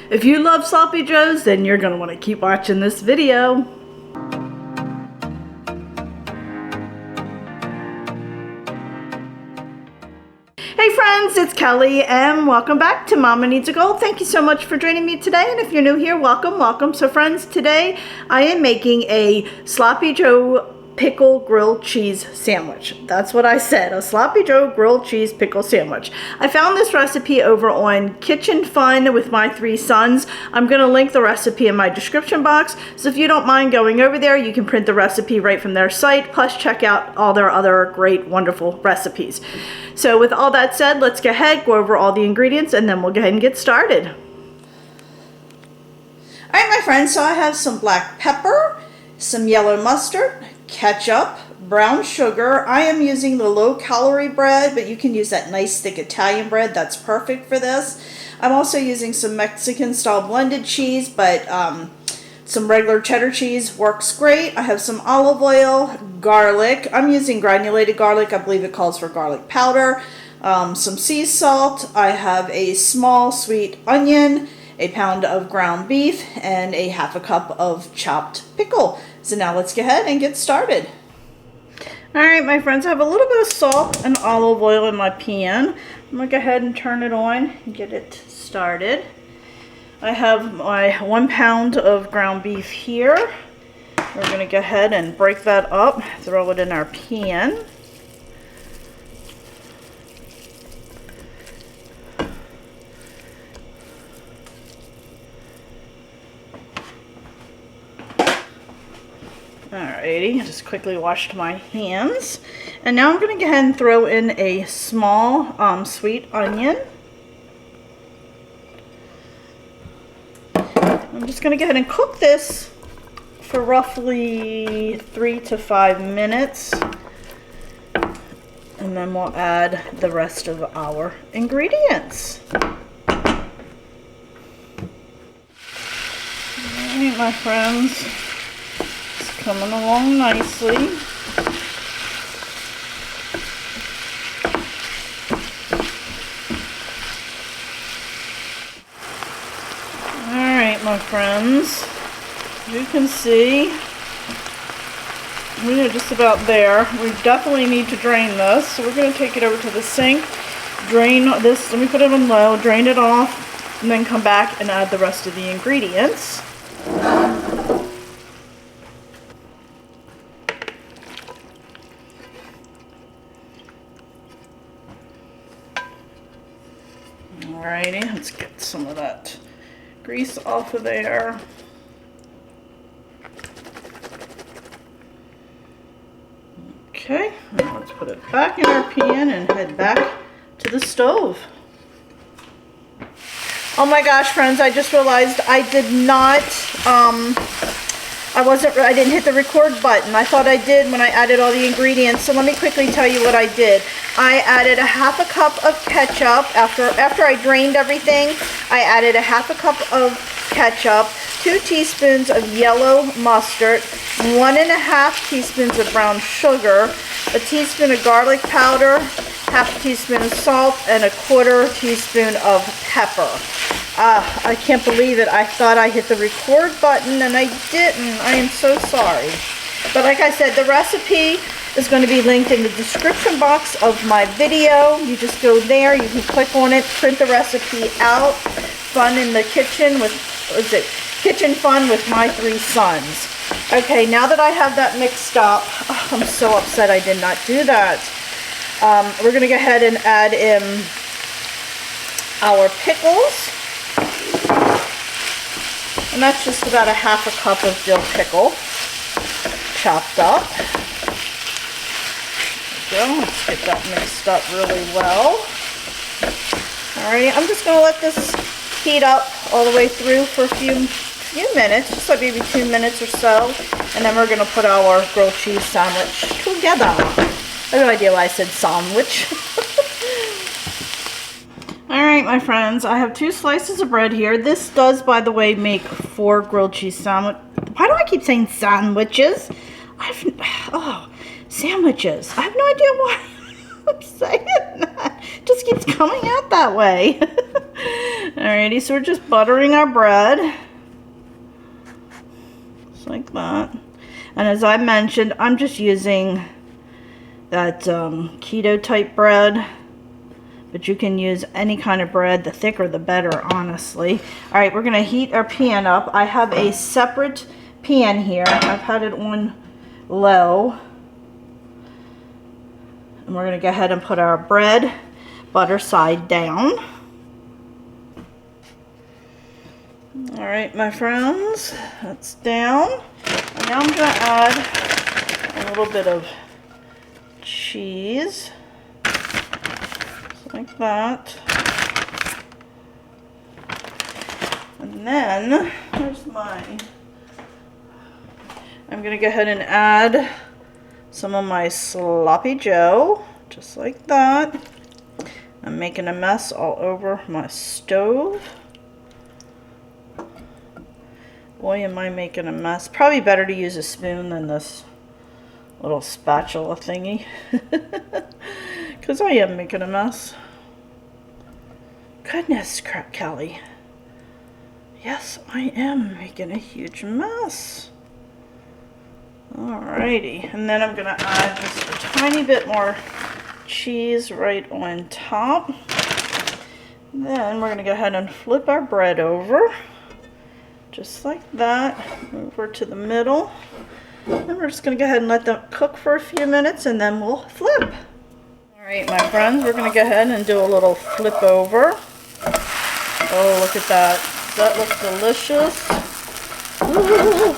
If you love sloppy joes, then you're gonna want to keep watching this video. Hey friends, it's Kelly and welcome back to Mama Needs a Goal. Thank you so much for joining me today, and if you're new here, welcome. So friends, today I am making a sloppy joe pickle grilled cheese sandwich. That's what I said, a sloppy joe grilled cheese pickle sandwich. I found this recipe over on Kitchen Fun with my 3 sons. I'm gonna link the recipe in my description box, so if you don't mind going over there, you can print the recipe right from their site, plus check out all their other great, wonderful recipes. So with all that said, let's go ahead, go over all the ingredients, and then we'll go ahead and get started. All right, my friends, so I have some black pepper, some yellow mustard, ketchup, brown sugar. I am using the low-calorie bread, but you can use that nice thick Italian bread. That's perfect for this. I'm also using some Mexican-style blended cheese, but some regular cheddar cheese works great. I have some olive oil, garlic. I'm using granulated garlic. I believe it calls for garlic powder. Some sea salt. I have a small sweet onion, a pound of ground beef, and a half a cup of chopped pickle. So now let's go ahead and get started. All right, my friends, I have a little bit of salt and olive oil in my pan. I'm gonna go ahead and turn it on and get it started. I have my 1 pound of ground beef here. We're gonna go ahead and break that up, throw it in our pan. Alrighty, just quickly washed my hands. And now I'm going to go ahead and throw in a small sweet onion. I'm just going to go ahead and cook this for roughly 3 to 5 minutes. And then we'll add the rest of our ingredients. Alright, my friends. Coming along nicely. Alright, my friends, as you can see, we are just about there. We definitely need to drain this, so we're going to take it over to the sink, drain this, let me put it on low, drain it off, and then come back and add the rest of the ingredients. Alrighty, let's get some of that grease off of there. Okay, let's put it back in our pan and head back to the stove. Oh my gosh, friends, I just realized I did not, I didn't hit the record button. I thought I did when I added all the ingredients, so let me quickly tell you what I did. I added a half a cup of ketchup. After I drained everything, I added a half a cup of ketchup, 2 teaspoons of yellow mustard, 1.5 teaspoons of brown sugar, a teaspoon of garlic powder, half a teaspoon of salt, and a 1/4 teaspoon of pepper. I can't believe it. I thought I hit the record button and I didn't. I am so sorry. But like I said, the recipe is going to be linked in the description box of my video. You just go there, you can click on it, print the recipe out. Fun in the kitchen with, Kitchen Fun with my 3 sons. Okay, now that I have that mixed up, oh, I'm so upset I did not do that. We're going to go ahead and add in our pickles. And that's just about a half a cup of dill pickle, chopped up. There we go. Let's get that mixed up really well. Alright, I'm just going to let this heat up all the way through for a few minutes, just like maybe 2 minutes or so. And then we're going to put our grilled cheese sandwich together. I have no idea why I said sandwich. Alright, my friends, I have 2 slices of bread here. This does, by the way, make 4 grilled cheese sandwich. Why do I keep saying sandwiches? Sandwiches. I have no idea why I'm saying that. It just keeps coming out that way. Alrighty, so we're just buttering our bread. Just like that. And as I mentioned, I'm just using that keto type bread. But you can use any kind of bread. The thicker the better, honestly. Alright, we're going to heat our pan up. I have a separate pan here. I've had it on low. And we're going to go ahead and put our bread butter side down. Alright, my friends, that's down. And now I'm going to add a little bit of cheese. Just like that. And then, where's mine? I'm going to go ahead and add some of my sloppy Joe, just like that. I'm making a mess all over my stove. Boy, am I making a mess. Probably better to use a spoon than this little spatula thingy. Because I am making a mess. Goodness, crap, Kelly. Yes, I am making a huge mess. Alrighty, and then I'm going to add just a tiny bit more cheese right on top. Then we're going to go ahead and flip our bread over. Just like that. Over to the middle. And we're just going to go ahead and let them cook for a few minutes and then we'll flip. Alright, my friends, we're going to go ahead and do a little flip over. Oh, look at that. That looks delicious. Ooh.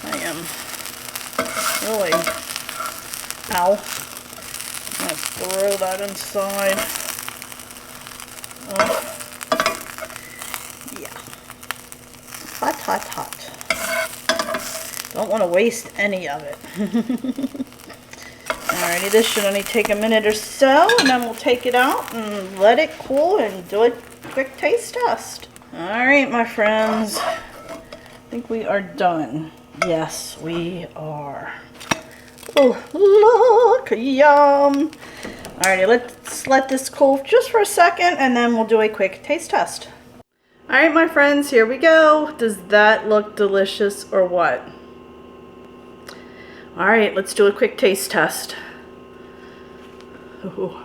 I am really, ow, let's throw that inside. Oh. Yeah, hot, hot, hot. Don't want to waste any of it. Alrighty, this should only take a minute or so, and then we'll take it out and let it cool and do a quick taste test. Alright, my friends, I think we are done. Yes, we are. Oh, look, yum. Alrighty, let's let this cool just for a second and then we'll do a quick taste test. Alright, my friends, here we go. Does that look delicious or what? Alright, let's do a quick taste test. Ooh.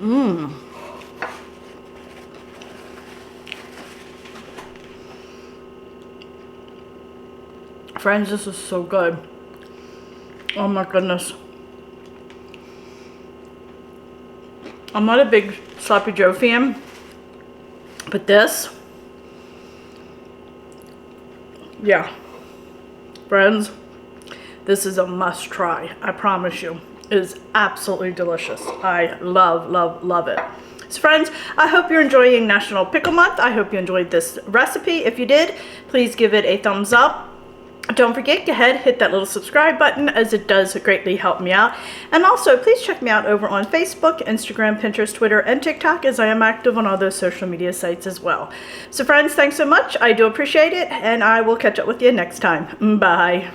Mmm. Friends, this is so good. Oh my goodness. I'm not a big Sloppy Joe fan, but this, yeah. Friends, this is a must try. I promise you. It is absolutely delicious. I love, love, love it. So friends, I hope you're enjoying National Pickle Month. I hope you enjoyed this recipe. If you did, please give it a thumbs up. Don't forget, go ahead, hit that little subscribe button as it does greatly help me out. And also, please check me out over on Facebook, Instagram, Pinterest, Twitter, and TikTok, as I am active on all those social media sites as well. So friends, thanks so much. I do appreciate it, and I will catch up with you next time. Bye.